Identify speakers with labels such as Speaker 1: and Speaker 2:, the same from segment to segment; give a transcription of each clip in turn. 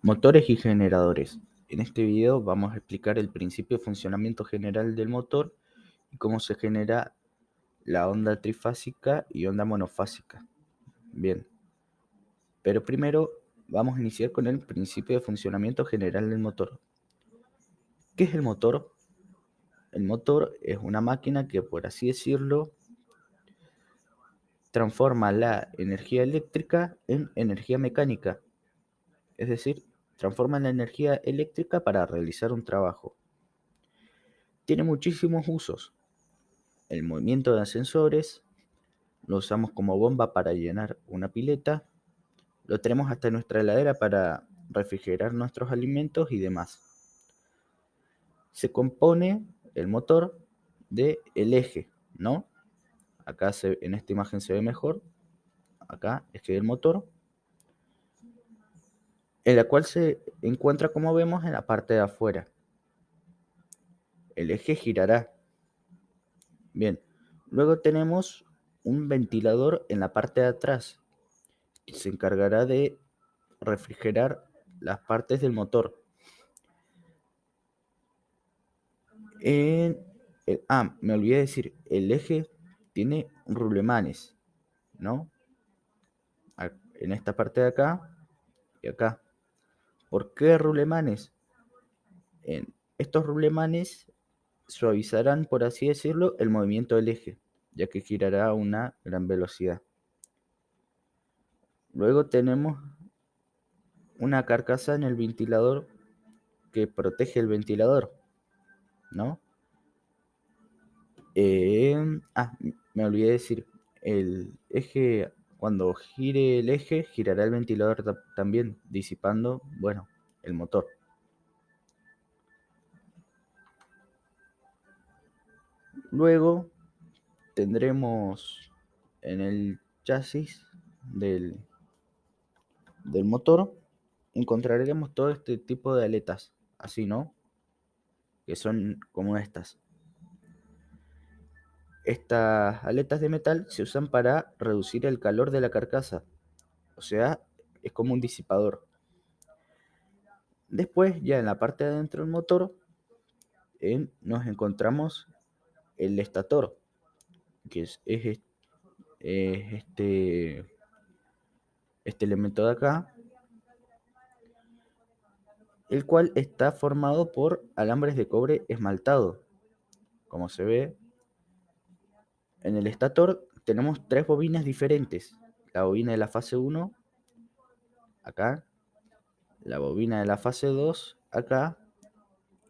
Speaker 1: Motores y generadores. En este video vamos a explicar el principio de funcionamiento general del motor y cómo se genera la onda trifásica y onda monofásica. Bien, pero primero vamos a iniciar con el principio de funcionamiento general del motor. ¿Qué es el motor? El motor es una máquina que, por así decirlo, transforma la energía eléctrica en energía mecánica, es decir, transforma la energía eléctrica para realizar un trabajo. Tiene muchísimos usos. El movimiento de ascensores, lo usamos como bomba para llenar una pileta, lo tenemos hasta en nuestra heladera para refrigerar nuestros alimentos y demás. Se compone el motor del eje, ¿no? Acá en esta imagen se ve mejor, acá eje del motor, en la cual se encuentra, como vemos, en la parte de afuera. El eje girará. Bien, luego tenemos un ventilador en la parte de atrás, que se encargará de refrigerar las partes del motor. Me olvidé decir, el eje tiene rulemanes, ¿no? En esta parte de acá y acá. ¿Por qué rulemanes? Estos rulemanes suavizarán, por así decirlo, el movimiento del eje, ya que girará a una gran velocidad. Luego tenemos una carcasa en el ventilador que protege el ventilador, ¿no? Me olvidé decir, el eje, cuando gire el eje, girará el ventilador también, disipando, bueno, el motor. Luego tendremos en el chasis del motor, encontraremos todo este tipo de aletas, así, ¿no? Que son como estas. Estas aletas de metal se usan para reducir el calor de la carcasa, o sea, es como un disipador. Después, ya en la parte de adentro del motor, nos encontramos el estator, que es este elemento de acá, el cual está formado por alambres de cobre esmaltado. Como se ve, en el estator tenemos tres bobinas diferentes. La bobina de la fase 1, acá, la bobina de la fase 2, acá,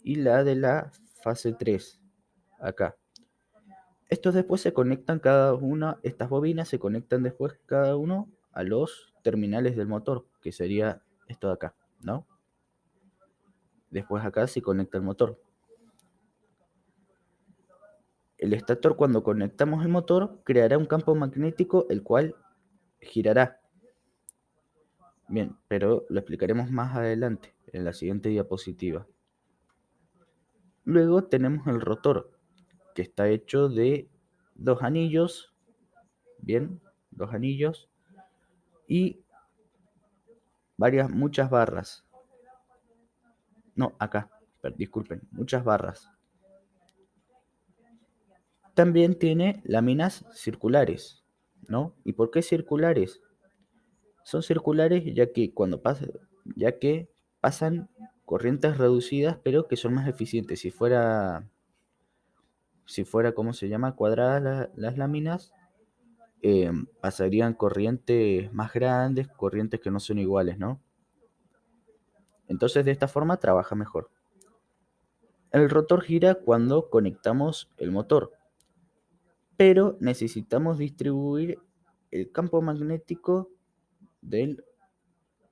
Speaker 1: y la de la fase 3, acá. Estos después se conectan cada una, estas bobinas se conectan después cada uno a los terminales del motor, que sería esto de acá, ¿no? Después acá se conecta el motor. El estator, cuando conectamos el motor, creará un campo magnético el cual girará. Bien, pero lo explicaremos más adelante, en la siguiente diapositiva. Luego tenemos el rotor, que está hecho de dos anillos, bien, dos anillos, y muchas barras. No, acá, disculpen, muchas barras. También tiene láminas circulares, ¿no? ¿Y por qué circulares? Son circulares ya que pasan corrientes reducidas, pero que son más eficientes. Si fuera, ¿cómo se llama? Cuadradas las láminas, pasarían corrientes más grandes, corrientes que no son iguales, ¿no? Entonces de esta forma trabaja mejor. El rotor gira cuando conectamos el motor, pero necesitamos distribuir el campo magnético del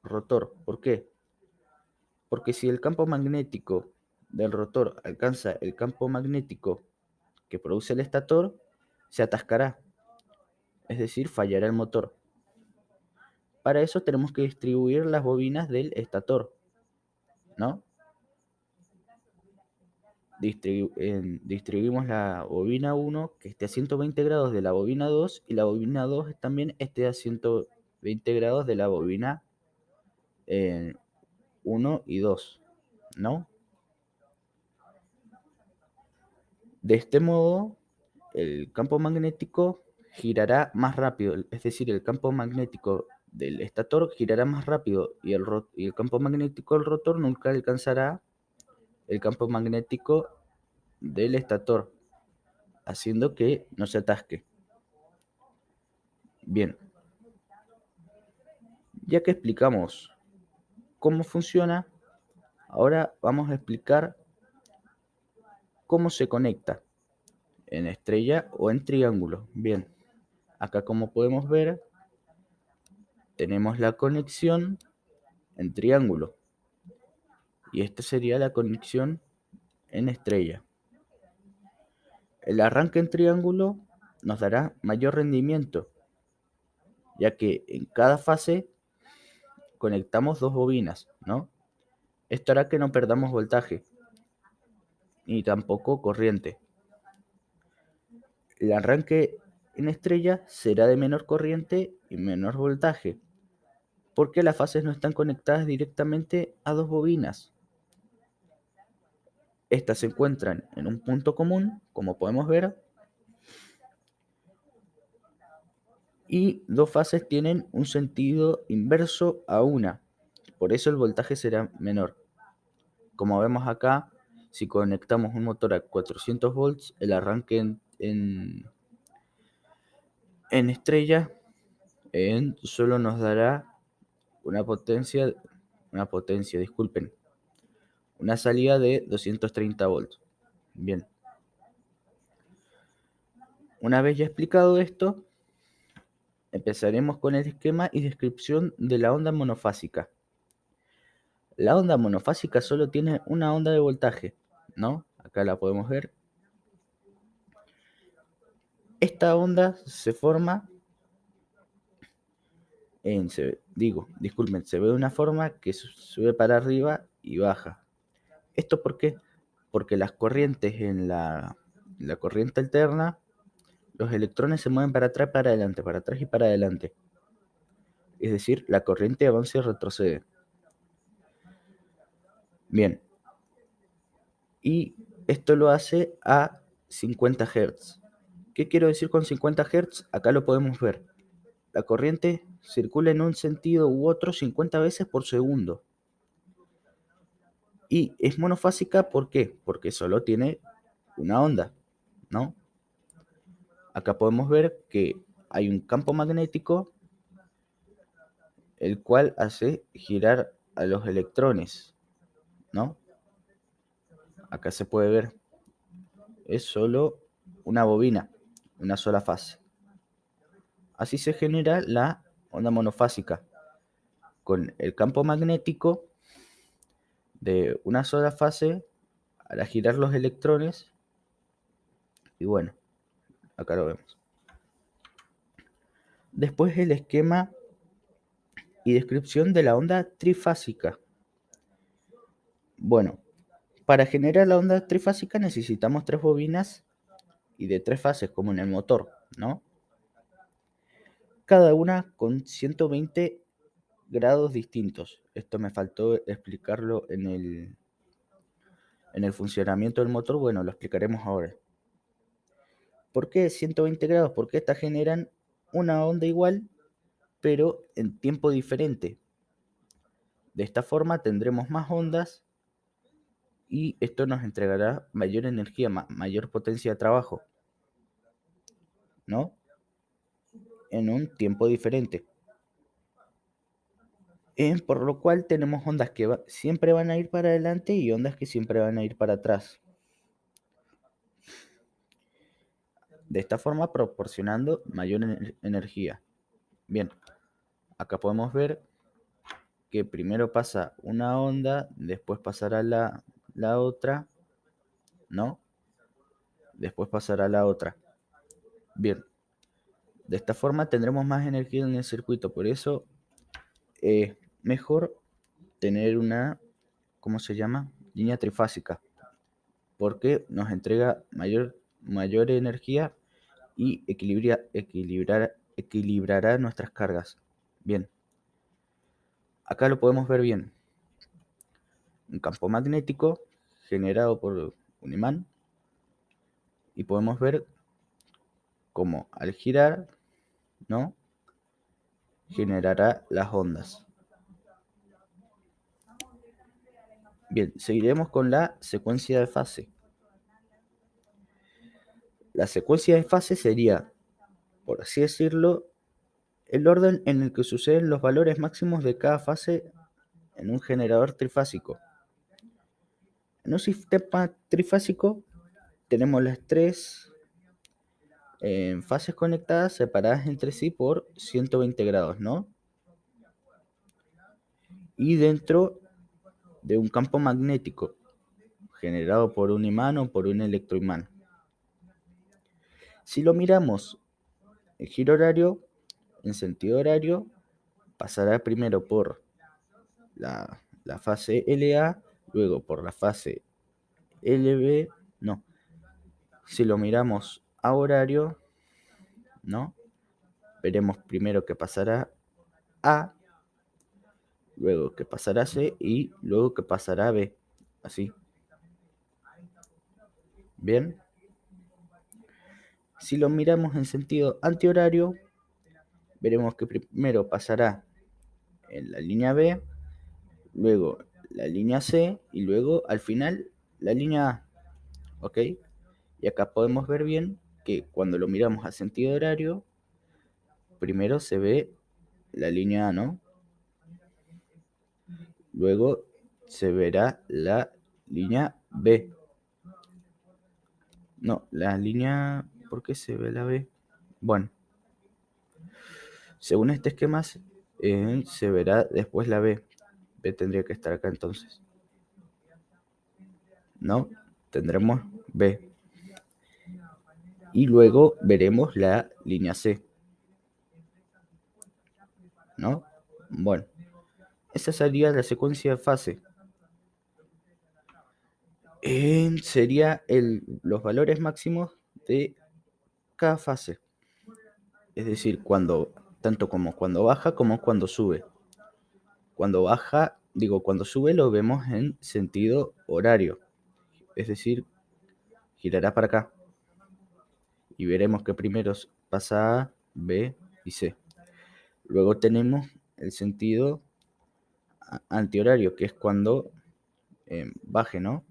Speaker 1: rotor. ¿Por qué? Porque si el campo magnético del rotor alcanza el campo magnético que produce el estator, se atascará, es decir, fallará el motor. Para eso tenemos que distribuir las bobinas del estator, ¿no? Distribuimos la bobina 1 que esté a 120 grados de la bobina 2 y la bobina 2 también esté a 120 grados de la bobina 1. 1 y 2, ¿no? De este modo, el campo magnético girará más rápido, es decir, el campo magnético del estator girará más rápido y el campo magnético del rotor nunca alcanzará el campo magnético del estator, haciendo que no se atasque. Bien, ya que explicamos cómo funciona, ahora vamos a explicar cómo se conecta en estrella o en triángulo. Bien, acá como podemos ver, tenemos la conexión en triángulo y esta sería la conexión en estrella. El arranque en triángulo nos dará mayor rendimiento, ya que en cada fase conectamos dos bobinas, ¿no? Esto hará que no perdamos voltaje, ni tampoco corriente. El arranque en estrella será de menor corriente y menor voltaje, porque las fases no están conectadas directamente a dos bobinas. Estas se encuentran en un punto común, como podemos ver, y dos fases tienen un sentido inverso a una, por eso el voltaje será menor. Como vemos acá, si conectamos un motor a 400 volts, el arranque en estrella solo nos dará una salida de 230 volts. Bien, una vez ya explicado esto, empezaremos con el esquema y descripción de la onda monofásica. La onda monofásica solo tiene una onda de voltaje, ¿no? Acá la podemos ver. Esta onda se forma se ve de una forma que sube para arriba y baja. ¿Esto por qué? Porque las corrientes en la corriente alterna, los electrones se mueven para atrás, para adelante, para atrás y para adelante. Es decir, la corriente avanza y retrocede. Bien, y esto lo hace a 50 Hz. ¿Qué quiero decir con 50 Hz? Acá lo podemos ver. La corriente circula en un sentido u otro 50 veces por segundo. Y es monofásica, ¿por qué? Porque solo tiene una onda, ¿no? Acá podemos ver que hay un campo magnético el cual hace girar a los electrones, ¿no? Acá se puede ver, es solo una bobina, una sola fase. Así se genera la onda monofásica, con el campo magnético de una sola fase hará girar los electrones y bueno, acá lo vemos. Después el esquema y descripción de la onda trifásica. Bueno, para generar la onda trifásica necesitamos tres bobinas y de tres fases como en el motor, ¿no? Cada una con 120 grados distintos. Esto me faltó explicarlo en el funcionamiento del motor. Bueno, lo explicaremos ahora. ¿Por qué 120 grados? Porque estas generan una onda igual, pero en tiempo diferente. De esta forma tendremos más ondas y esto nos entregará mayor energía, mayor potencia de trabajo, ¿no? En un tiempo diferente. Por lo cual tenemos ondas que siempre van a ir para adelante y ondas que siempre van a ir para atrás. De esta forma proporcionando mayor energía. Bien, acá podemos ver que primero pasa una onda, después pasará la otra, ¿no? Después pasará la otra. Bien, de esta forma tendremos más energía en el circuito, por eso es mejor tener una, ¿cómo se llama? Línea trifásica, porque nos entrega mayor energía y equilibrará nuestras cargas. Bien, acá lo podemos ver bien. un campo magnético generado por un imán y podemos ver cómo al girar, ¿no? Generará las ondas. Bien, seguiremos con la secuencia de fase. La secuencia de fase sería, por así decirlo, el orden en el que suceden los valores máximos de cada fase en un generador trifásico. En un sistema trifásico tenemos las tres fases conectadas separadas entre sí por 120 grados, ¿no? Y dentro de un campo magnético generado por un imán o por un electroimán. Si lo miramos en giro horario, en sentido horario, pasará primero por la fase LA, luego por la fase LB, no. Si lo miramos a horario, ¿no? Veremos primero que pasará A, luego que pasará C y luego que pasará B. Así. Bien. Si lo miramos en sentido antihorario, veremos que primero pasará en la línea B, luego la línea C y luego al final la línea A. ¿Ok? Y acá podemos ver bien que cuando lo miramos a sentido horario, primero se ve la línea A, ¿no? Luego se verá la línea B. No, la línea... ¿Por qué se ve la B? Bueno, según este esquema se verá después la B. B tendría que estar acá entonces. ¿No? Tendremos B. Y luego veremos la línea C. ¿No? Bueno, esa sería la secuencia de fase. Sería los valores máximos de cada fase. Es decir, tanto como cuando baja como cuando sube. Cuando baja, cuando sube lo vemos en sentido horario. Es decir, girará para acá. Y veremos que primero pasa A, B y C. Luego tenemos el sentido antihorario, que es cuando baje, ¿no?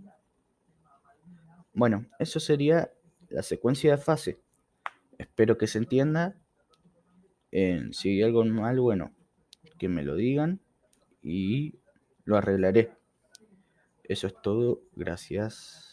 Speaker 1: Bueno, eso sería la secuencia de fase. Espero que se entienda. Si hay algo mal, bueno, que me lo digan y lo arreglaré. Eso es todo. Gracias.